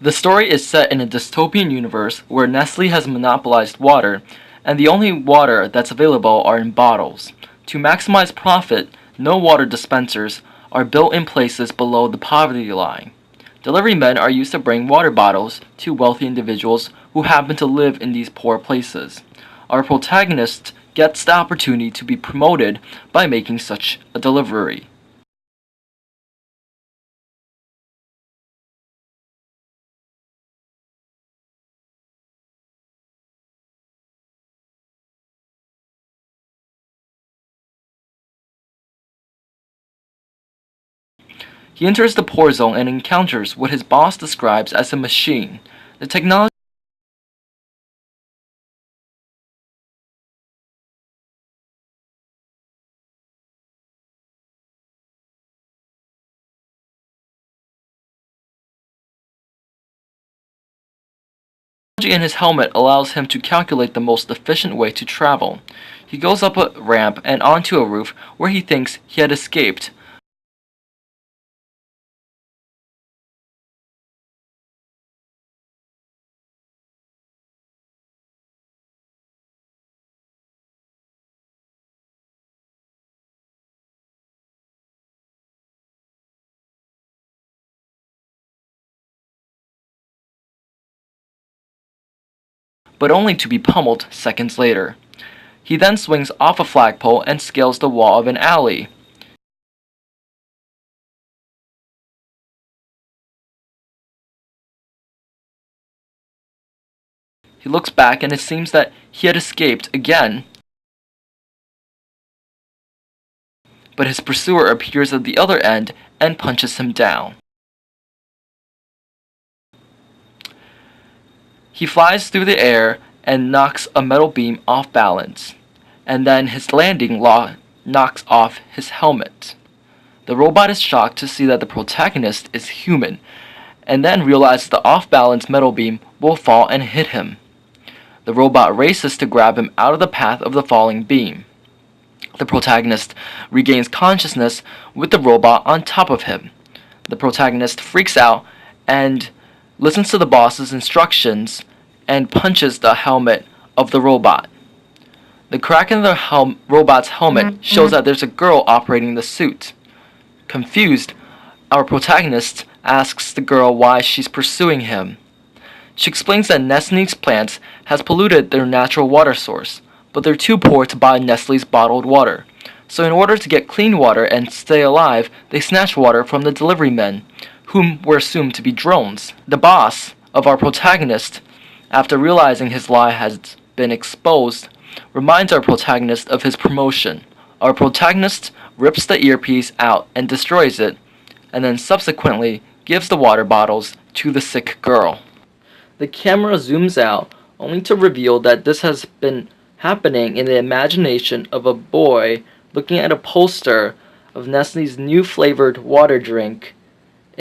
The story is set in a dystopian universe where Nestle has monopolized water, and the only water that's available are in bottles. To maximize profit, no water dispensers are built in places below the poverty line. Delivery men are used to bring water bottles to wealthy individuals who happen to live in these poor places. Our protagonist gets the opportunity to be promoted by making such a delivery. He enters the poor zone and encounters what his boss describes as a machine. The technology in his helmet allows him to calculate the most efficient way to travel. He goes up a ramp and onto a roof where he thinks he had escaped. But only to be pummeled seconds later. He then swings off a flagpole and scales the wall of an alley. He looks back and it seems that he had escaped again. But his pursuer appears at the other end and punches him down. He flies through the air and knocks a metal beam off balance, and then his landing knocks off his helmet. The robot is shocked to see that the protagonist is human, and then realizes the off-balance metal beam will fall and hit him. The robot races to grab him out of the path of the falling beam. The protagonist regains consciousness with the robot on top of him. The protagonist freaks out and listens to the boss's instructions and punches the helmet of the robot. The crack in the robot's helmet shows that there's a girl operating the suit. Confused, our protagonist asks the girl why she's pursuing him. She explains that Nestle's plant has polluted their natural water source, but they're too poor to buy Nestle's bottled water. So in order to get clean water and stay alive, they snatch water from the delivery men, whom were assumed to be drones. The boss of our protagonist, after realizing his lie has been exposed, reminds our protagonist of his promotion. Our protagonist rips the earpiece out and destroys it, and then subsequently gives the water bottles to the sick girl. The camera zooms out, only to reveal that this has been happening in the imagination of a boy looking at a poster of Nestle's new flavored water drink